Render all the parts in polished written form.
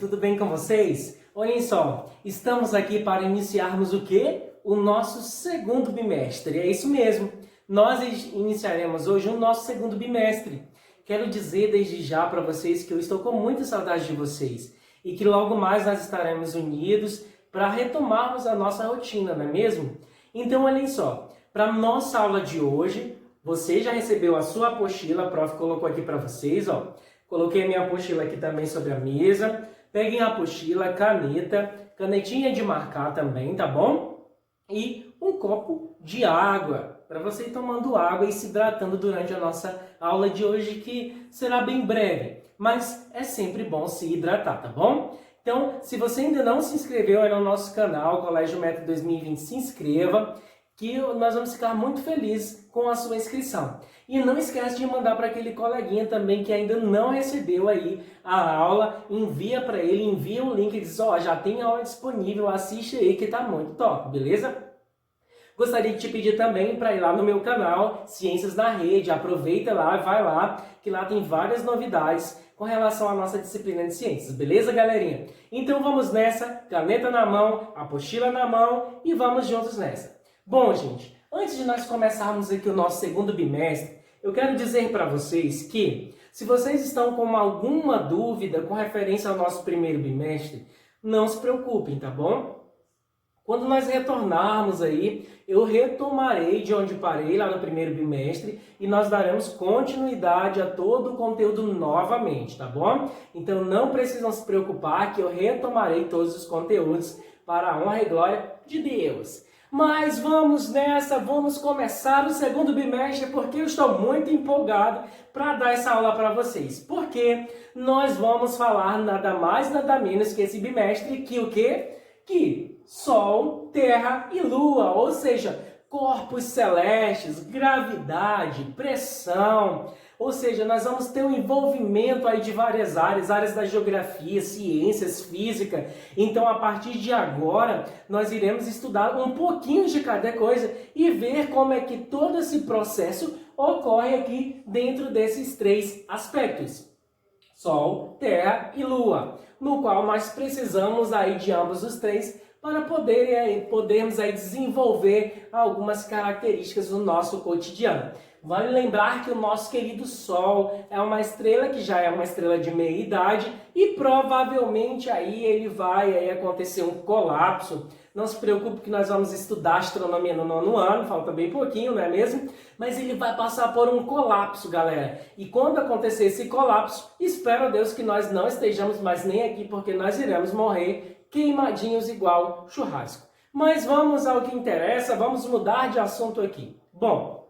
tudo bem com vocês? Olhem só, estamos aqui para iniciarmos o quê? O nosso segundo bimestre, é isso mesmo. Nós iniciaremos hoje o nosso segundo bimestre. Quero dizer desde já para vocês que eu estou com muita saudade de vocês e que logo mais nós estaremos unidos para retomarmos a nossa rotina, não é mesmo? Então, olhem só, para a nossa aula de hoje, você já recebeu a sua apostila, a prof colocou aqui para vocês, ó. Coloquei a minha apostila aqui também sobre a mesa. Peguem a apostila, caneta, canetinha de marcar também, tá bom? E um copo de água, para você ir tomando água e se hidratando durante a nossa aula de hoje, que será bem breve. Mas é sempre bom se hidratar, tá bom? Então, se você ainda não se inscreveu aí no nosso canal, Colégio Método 2020, se inscreva, que nós vamos ficar muito felizes com a sua inscrição. E não esquece de mandar para aquele coleguinha também que ainda não recebeu aí a aula, envia para ele, envia o link e diz, ó, já tem aula disponível, assiste aí que tá muito top, beleza? Gostaria de te pedir também para ir lá no meu canal, Ciências na Rede, aproveita lá, vai lá, que lá tem várias novidades com relação à nossa disciplina de ciências, beleza, galerinha? Então vamos nessa, caneta na mão, apostila na mão e vamos juntos nessa. Bom, gente, antes de nós começarmos aqui o nosso segundo bimestre, eu quero dizer para vocês que, se vocês estão com alguma dúvida com referência ao nosso primeiro bimestre, não se preocupem, tá bom? Quando nós retornarmos aí, eu retomarei de onde parei lá no primeiro bimestre e nós daremos continuidade a todo o conteúdo novamente, tá bom? Então não precisam se preocupar que eu retomarei todos os conteúdos para a honra e glória de Deus. Mas vamos nessa, vamos começar o segundo bimestre porque eu estou muito empolgado para dar essa aula para vocês. Porque nós vamos falar nada mais, nada menos que esse bimestre que o quê? Que Sol, Terra e Lua, ou seja, corpos celestes, gravidade, pressão, ou seja, nós vamos ter um envolvimento aí de várias áreas da geografia, ciências, física. Então, a partir de agora, nós iremos estudar um pouquinho de cada coisa e ver como é que todo esse processo ocorre aqui dentro desses três aspectos. Sol, Terra e Lua, no qual nós precisamos aí de ambos os três para podermos aí desenvolver algumas características do nosso cotidiano. Vale lembrar que o nosso querido Sol é uma estrela que já é uma estrela de meia idade e provavelmente aí ele vai aí acontecer um colapso. Não se preocupe que nós vamos estudar astronomia no 9º ano, falta bem pouquinho, não é mesmo? Mas ele vai passar por um colapso, galera. E quando acontecer esse colapso, espero a Deus que nós não estejamos mais nem aqui, porque nós iremos morrer queimadinhos igual churrasco. Mas vamos ao que interessa, vamos mudar de assunto aqui. Bom,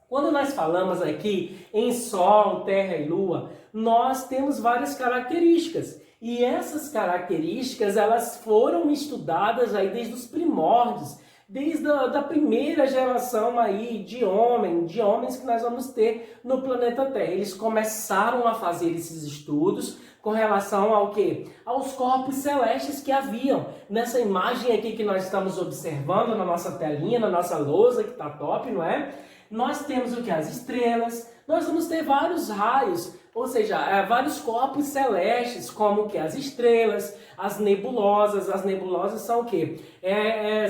quando nós falamos aqui em Sol, Terra e Lua, nós temos várias características. E essas características, elas foram estudadas aí desde os primórdios, desde a primeira geração aí de homens que nós vamos ter no planeta Terra. Eles começaram a fazer esses estudos com relação ao quê? Aos corpos celestes que haviam. Nessa imagem aqui que nós estamos observando na nossa telinha, na nossa lousa, que está top, não é? Nós temos o que? As estrelas, nós vamos ter vários raios, ou seja, vários corpos celestes, como que as estrelas, as nebulosas. As nebulosas são o quê?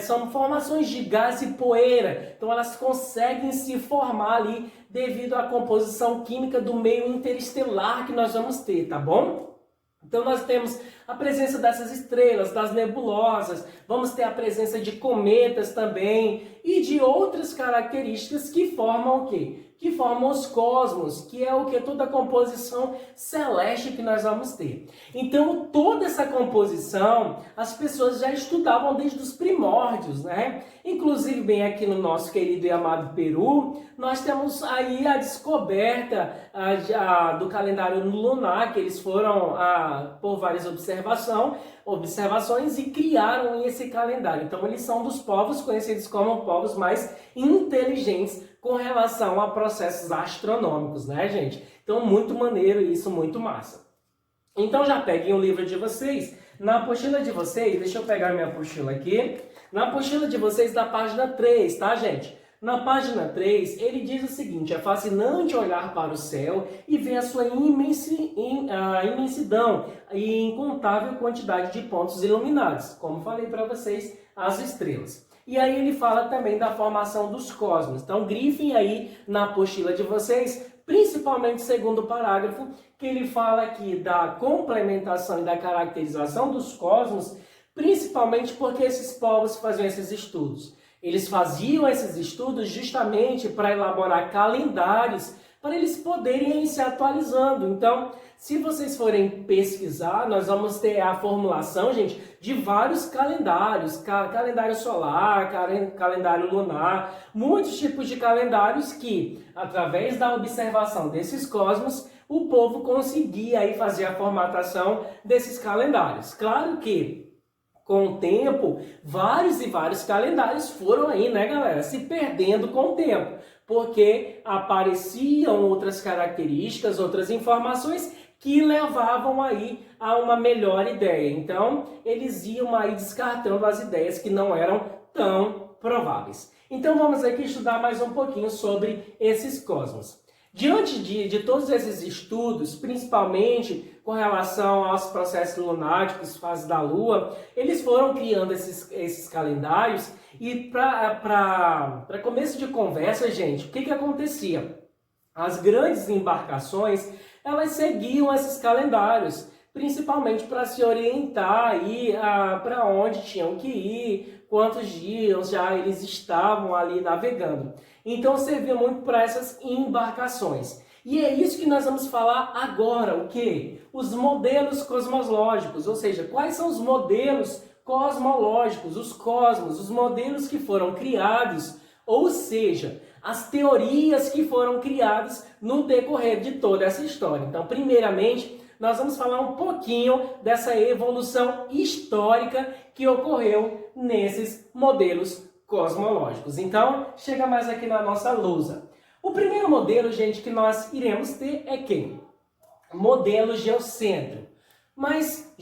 São formações de gás e poeira, então elas conseguem se formar ali devido à composição química do meio interestelar que nós vamos ter, tá bom? Então nós temos a presença dessas estrelas, das nebulosas, vamos ter a presença de cometas também e de outras características que formam o quê? Que formam os cosmos, que é o que? Toda a composição celeste que nós vamos ter. Então, toda essa composição, as pessoas já estudavam desde os primórdios, né? Inclusive, bem aqui no nosso querido e amado Peru, nós temos aí a descoberta do calendário lunar, que eles foram por várias observações e criaram esse calendário. Então, eles são dos povos conhecidos como povos mais inteligentes com relação a processos astronômicos, né, gente? Então, muito maneiro isso, muito massa. Então, já peguem o livro de vocês. Na apostila de vocês, deixa eu pegar minha apostila aqui. Na apostila de vocês, da página 3, tá, gente? Na página 3, ele diz o seguinte: é fascinante olhar para o céu e ver a sua imensidão e incontável quantidade de pontos iluminados, como falei para vocês, as estrelas. E aí ele fala também da formação dos cosmos. Então grifem aí na apostila de vocês, principalmente o segundo parágrafo, que ele fala aqui da complementação e da caracterização dos cosmos, principalmente porque esses povos faziam esses estudos. Eles faziam esses estudos justamente para elaborar calendários, para eles poderem ir se atualizando. Então, se vocês forem pesquisar, nós vamos ter a formulação, gente, de vários calendários. Calendário solar, calendário lunar, muitos tipos de calendários que, através da observação desses cosmos, o povo conseguia aí fazer a formatação desses calendários. Claro que, com o tempo, vários e vários calendários foram aí, né, galera, se perdendo com o tempo, porque apareciam outras características, outras informações que levavam aí a uma melhor ideia. Então, eles iam aí descartando as ideias que não eram tão prováveis. Então, vamos aqui estudar mais um pouquinho sobre esses cosmos. Diante de todos esses estudos, principalmente com relação aos processos lunáticos, fases da Lua, eles foram criando esses calendários e para começo de conversa, gente, o que acontecia? As grandes embarcações, elas seguiam esses calendários, principalmente para se orientar aí para onde tinham que ir, quantos dias já eles estavam ali navegando. Então servia muito para essas embarcações. E é isso que nós vamos falar agora, o quê? Os modelos cosmológicos, ou seja, quais são os modelos cosmológicos, os cosmos, os modelos que foram criados, ou seja, as teorias que foram criadas no decorrer de toda essa história. Então, primeiramente, nós vamos falar um pouquinho dessa evolução histórica que ocorreu nesses modelos cosmológicos. Então, chega mais aqui na nossa lousa. O primeiro modelo, gente, que nós iremos ter é quem? Modelo geocêntrico. Mas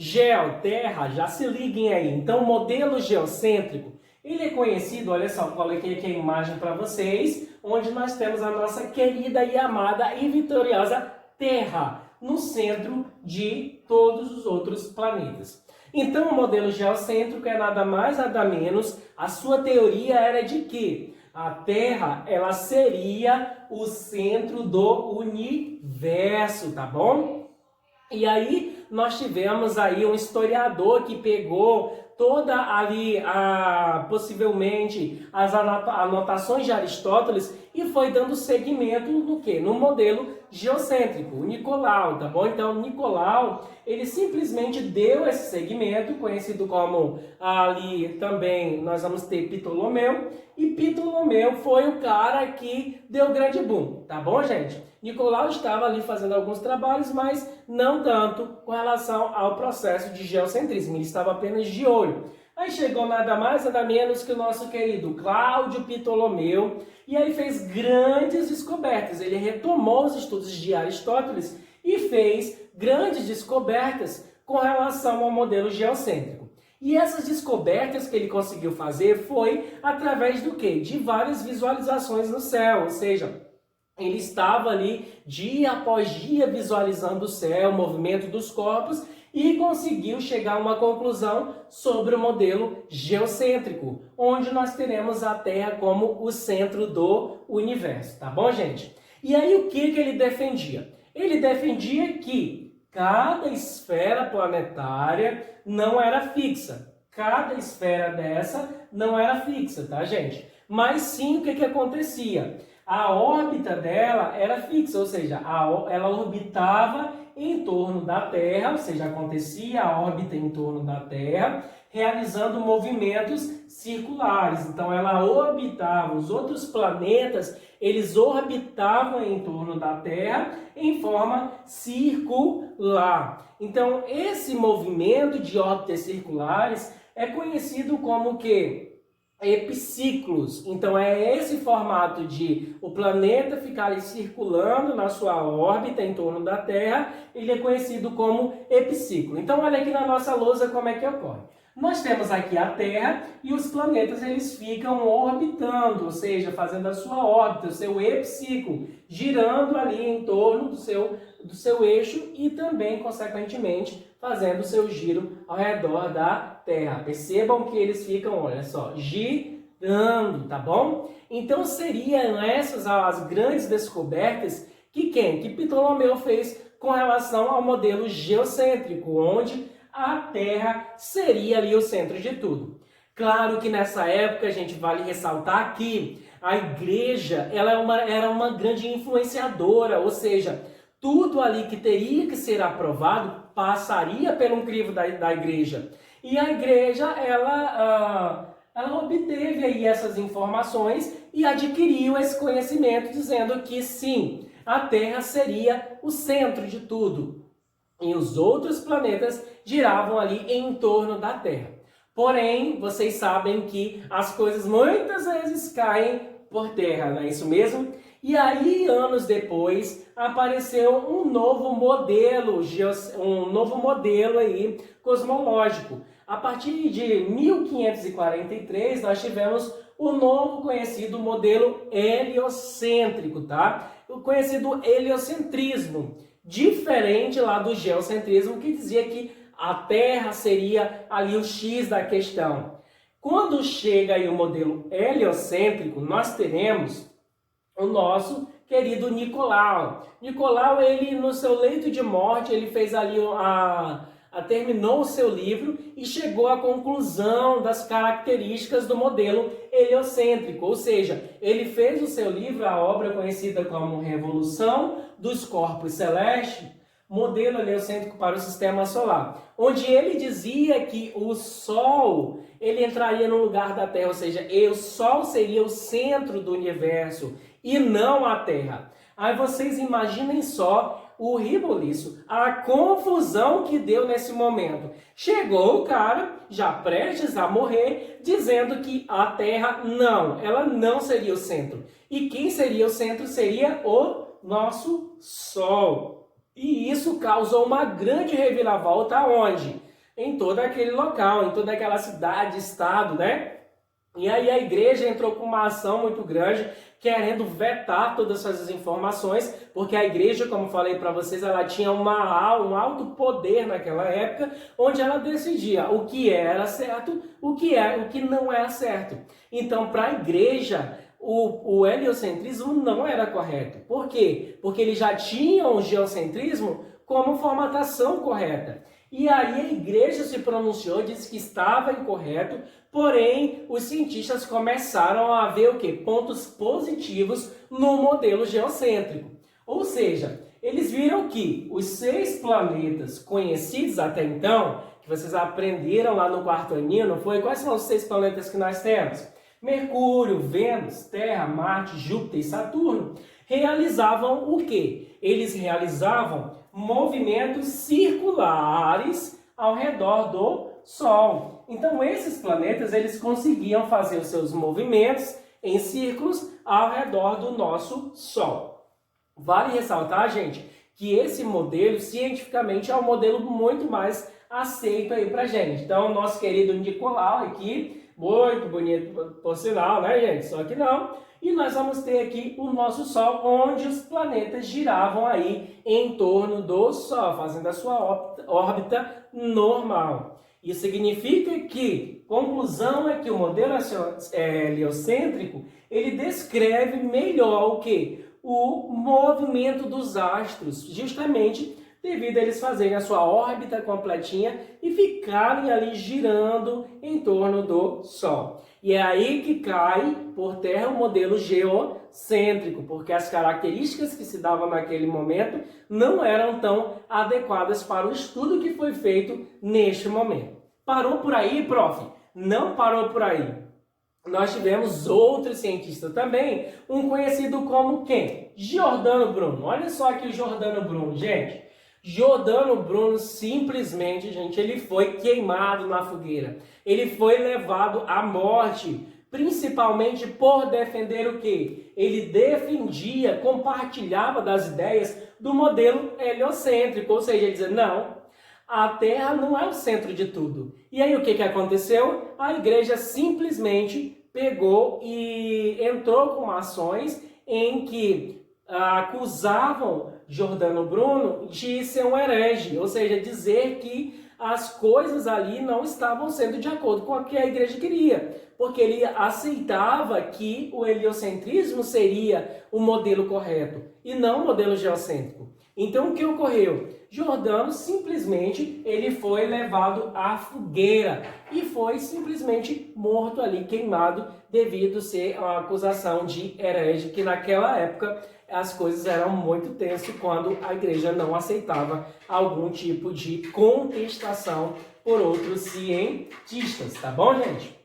Terra, já se liguem aí. Então, modelo geocêntrico, ele é conhecido, olha só, coloquei aqui a imagem para vocês, onde nós temos a nossa querida e amada e vitoriosa Terra, no centro de todos os outros planetas. Então, o modelo geocêntrico é nada mais, nada menos, a sua teoria era de que a Terra, ela seria o centro do universo, tá bom? E aí, nós tivemos aí um historiador que pegou toda ali, possivelmente, as anotações de Aristóteles e foi dando seguimento no quê? No modelo geocêntrico, o Nicolau, tá bom? Então, Nicolau, ele simplesmente deu esse segmento, conhecido como ali também nós vamos ter Ptolomeu, e Ptolomeu foi o cara que deu o grande boom, tá bom, gente? Nicolau estava ali fazendo alguns trabalhos, mas não tanto com relação ao processo de geocentrismo, ele estava apenas de olho. Aí chegou nada mais, nada menos que o nosso querido Cláudio Ptolomeu, e aí fez grandes descobertas. Ele retomou os estudos de Aristóteles e fez grandes descobertas com relação ao modelo geocêntrico. E essas descobertas que ele conseguiu fazer foi através do quê? De várias visualizações no céu, ou seja, ele estava ali dia após dia visualizando o céu, o movimento dos corpos e conseguiu chegar a uma conclusão sobre o modelo geocêntrico, onde nós teremos a Terra como o centro do universo, tá bom, gente? E aí o que ele defendia? Ele defendia que cada esfera planetária não era fixa. Cada esfera dessa não era fixa, tá, gente? Mas sim, o que acontecia? A órbita dela era fixa, ou seja, ela orbitava em torno da Terra, ou seja, acontecia a órbita em torno da Terra, realizando movimentos circulares. Então, ela orbitava, os outros planetas, eles orbitavam em torno da Terra em forma circular. Então, esse movimento de órbitas circulares é conhecido como o quê? Epiciclos. Então é esse formato de o planeta ficar ali circulando na sua órbita em torno da Terra, ele é conhecido como epiciclo. Então olha aqui na nossa lousa como é que ocorre. Nós temos aqui a Terra e os planetas eles ficam orbitando, ou seja, fazendo a sua órbita, o seu epiciclo, girando ali em torno do seu eixo e também, consequentemente, fazendo o seu giro ao redor da Terra. Percebam que eles ficam, olha só, girando, tá bom? Então seriam essas as grandes descobertas que Ptolomeu fez com relação ao modelo geocêntrico, onde a Terra seria ali o centro de tudo. Claro que nessa época, a gente vale ressaltar que a igreja era uma grande influenciadora, ou seja, tudo ali que teria que ser aprovado passaria pelo crivo da igreja. E a igreja, ela obteve aí essas informações e adquiriu esse conhecimento, dizendo que sim, a Terra seria o centro de tudo. E os outros planetas giravam ali em torno da Terra. Porém, vocês sabem que as coisas muitas vezes caem por terra, não é isso mesmo? E aí, anos depois, apareceu um novo modelo aí, cosmológico. A partir de 1543, nós tivemos o novo conhecido modelo heliocêntrico, tá? O conhecido heliocentrismo, diferente lá do geocentrismo, que dizia que a Terra seria ali o X da questão. Quando chega aí o modelo heliocêntrico, nós teremos o nosso querido Nicolau. Nicolau, ele no seu leito de morte, ele fez ali terminou o seu livro e chegou à conclusão das características do modelo heliocêntrico, ou seja, ele fez o seu livro, a obra conhecida como Revolução dos Corpos Celestes, modelo heliocêntrico para o Sistema Solar, onde ele dizia que o Sol ele entraria no lugar da Terra, ou seja, o Sol seria o centro do universo e não a Terra. Aí vocês imaginem só o reboliço, a confusão que deu nesse momento. Chegou o cara, já prestes a morrer, dizendo que a Terra ela não seria o centro. E quem seria o centro seria o nosso Sol. E isso causou uma grande reviravolta onde? Em todo aquele local, em toda aquela cidade, estado, né? E aí a igreja entrou com uma ação muito grande, querendo vetar todas essas informações, porque a igreja, como falei para vocês, ela tinha um alto poder naquela época, onde ela decidia o que era certo, o que não era certo. Então, para a igreja, o heliocentrismo não era correto. Por quê? Porque eles já tinham o geocentrismo como formatação correta. E aí a igreja se pronunciou, disse que estava incorreto, porém os cientistas começaram a ver o quê? Pontos positivos no modelo geocêntrico. Ou seja, eles viram que os 6 planetas conhecidos até então, que vocês aprenderam lá no quarto aninho, não foi? Quais são os 6 planetas que nós temos? Mercúrio, Vênus, Terra, Marte, Júpiter e Saturno realizavam o quê? Eles realizavam movimentos circulares ao redor do Sol. Então, esses planetas eles conseguiam fazer os seus movimentos em círculos ao redor do nosso Sol. Vale ressaltar, gente, que esse modelo, cientificamente, é um modelo muito mais aceito aí pra gente. Então, nosso querido Nicolau aqui, muito bonito por sinal, né, gente? Só que não. E nós vamos ter aqui o nosso Sol, onde os planetas giravam aí em torno do Sol, fazendo a sua órbita normal. Isso significa que, conclusão é que o modelo heliocêntrico, ele descreve melhor o quê? O movimento dos astros, justamente devido a eles fazerem a sua órbita completinha e ficarem ali girando em torno do Sol. E é aí que cai por terra o modelo geocêntrico, porque as características que se davam naquele momento não eram tão adequadas para o estudo que foi feito neste momento. Parou por aí, prof? Não parou por aí. Nós tivemos outro cientista também, um conhecido como quem? Giordano Bruno. Olha só aqui o Giordano Bruno, gente. Giordano Bruno simplesmente, gente, ele foi queimado na fogueira. Ele foi levado à morte, principalmente por defender o quê? Ele defendia, compartilhava das ideias do modelo heliocêntrico, ou seja, ele dizia, não, a Terra não é o centro de tudo. E aí o que aconteceu? A igreja simplesmente pegou e entrou com ações em que acusavam Giordano Bruno de ser um herege, ou seja, dizer que as coisas ali não estavam sendo de acordo com o que a igreja queria, porque ele aceitava que o heliocentrismo seria o modelo correto e não o modelo geocêntrico. Então o que ocorreu? Giordano simplesmente ele foi levado à fogueira e foi simplesmente morto ali, queimado, devido ser uma acusação de herege, que naquela época as coisas eram muito tensas quando a igreja não aceitava algum tipo de contestação por outros cientistas, tá bom, gente?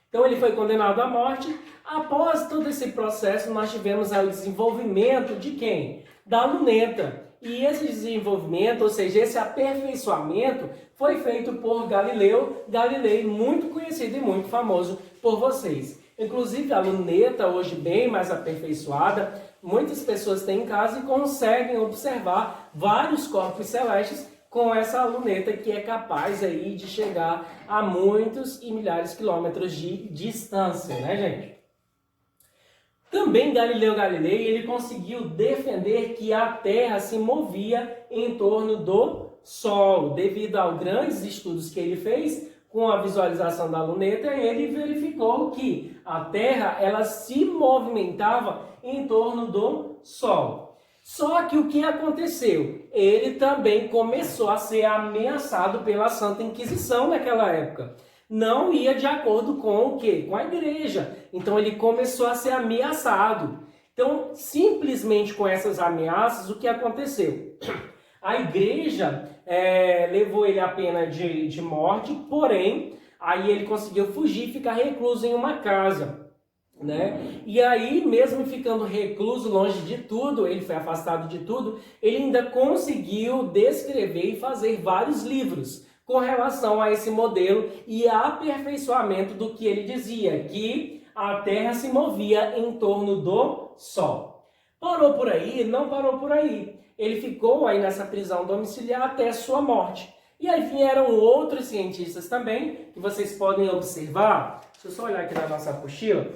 Então ele foi condenado à morte. Após todo esse processo, nós tivemos o desenvolvimento de quem? Da luneta. E esse desenvolvimento, ou seja, esse aperfeiçoamento, foi feito por Galileu. Galileu, muito conhecido e muito famoso por vocês. Inclusive, a luneta, hoje bem mais aperfeiçoada, muitas pessoas têm em casa e conseguem observar vários corpos celestes com essa luneta que é capaz aí de chegar a muitos e milhares de quilômetros de distância, né, gente? Também Galileu Galilei, ele conseguiu defender que a Terra se movia em torno do Sol. Devido aos grandes estudos que ele fez com a visualização da luneta, ele verificou que a Terra ela se movimentava em torno do Sol. Só que o que aconteceu? Ele também começou a ser ameaçado pela Santa Inquisição naquela época. Não ia de acordo com o quê? Com a igreja. Então ele começou a ser ameaçado. Então, simplesmente com essas ameaças, o que aconteceu? A igreja levou ele à pena de morte, porém, aí ele conseguiu fugir e ficar recluso em uma casa. Né? E aí, mesmo ficando recluso, longe de tudo, ele foi afastado de tudo, ele ainda conseguiu descrever e fazer vários livros com relação a esse modelo e aperfeiçoamento do que ele dizia, que a Terra se movia em torno do Sol. Parou por aí? Não parou por aí. Ele ficou aí nessa prisão domiciliar até sua morte. E aí vieram outros cientistas também, que vocês podem observar. Deixa eu só olhar aqui na nossa apostila.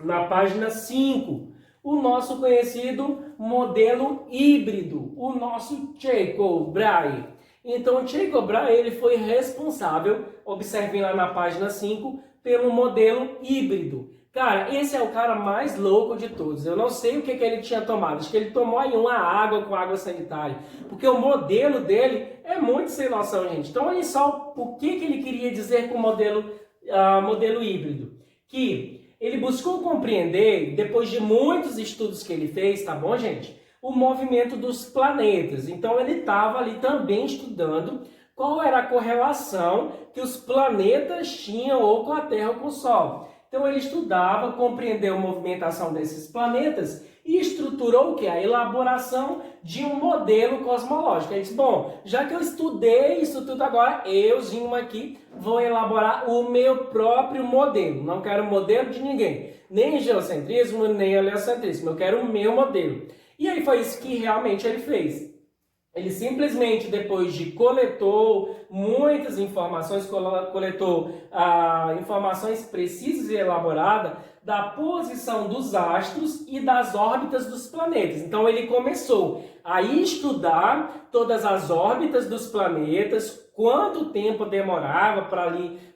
Na página 5, o nosso conhecido modelo híbrido, o nosso Tycho Brahe. Então, o Tycho Brahe ele foi responsável, observem lá na página 5, pelo modelo híbrido. Cara, esse é o cara mais louco de todos. Eu não sei o que ele tinha tomado. Acho que ele tomou aí uma água com água sanitária. Porque o modelo dele é muito sem noção, gente. Então, olha só o que ele queria dizer com o modelo híbrido. Que ele buscou compreender, depois de muitos estudos que ele fez, tá bom, gente? O movimento dos planetas. Então, ele estava ali também estudando qual era a correlação que os planetas tinham ou com a Terra ou com o Sol. Então, ele estudava, compreendeu a movimentação desses planetas e estruturou o quê? A elaboração de um modelo cosmológico. Ele disse, bom, já que eu estudei isso tudo agora, euzinho aqui vou elaborar o meu próprio modelo. Não quero modelo de ninguém. Nem geocentrismo, nem heliocentrismo. Eu quero o meu modelo. E aí foi isso que realmente ele fez. Ele simplesmente, depois de coletou muitas informações, coletou informações precisas e elaboradas da posição dos astros e das órbitas dos planetas. Então ele começou a estudar todas as órbitas dos planetas, quanto tempo demorava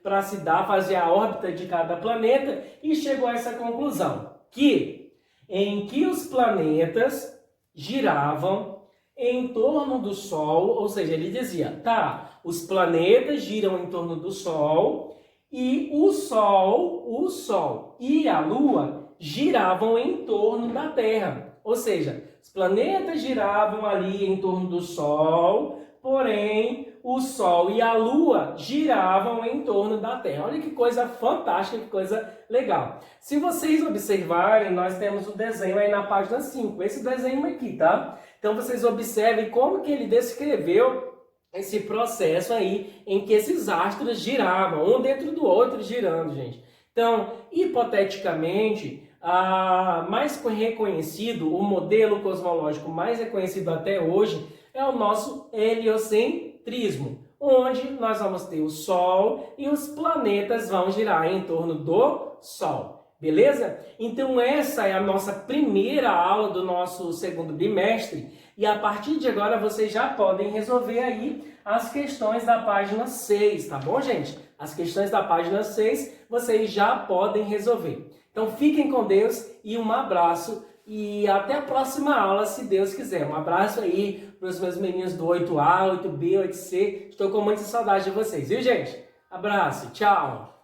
para se fazer a órbita de cada planeta, e chegou a essa conclusão, que em que os planetas giravam em torno do Sol, ou seja, ele dizia, tá, os planetas giram em torno do Sol e o Sol e a Lua giravam em torno da Terra. Ou seja, os planetas giravam ali em torno do Sol, porém o Sol e a Lua giravam em torno da Terra. Olha que coisa fantástica, que coisa legal. Se vocês observarem, nós temos o desenho aí na página 5, esse desenho aqui, tá? Então vocês observem como que ele descreveu esse processo aí em que esses astros giravam, um dentro do outro girando, gente. Então, hipoteticamente, mais reconhecido, o modelo cosmológico mais reconhecido até hoje é o nosso heliocentrismo. geometrismo, onde nós vamos ter o Sol e os planetas vão girar em torno do Sol. Beleza? Então essa é a nossa primeira aula do nosso segundo bimestre e a partir de agora vocês já podem resolver aí as questões da página 6, tá bom, gente? As questões da página 6 vocês já podem resolver. Então fiquem com Deus e um abraço e até a próxima aula, se Deus quiser. Um abraço aí para os meus meninos do 8A, 8B, 8C. Estou com muita saudade de vocês, viu, gente? Abraço, tchau!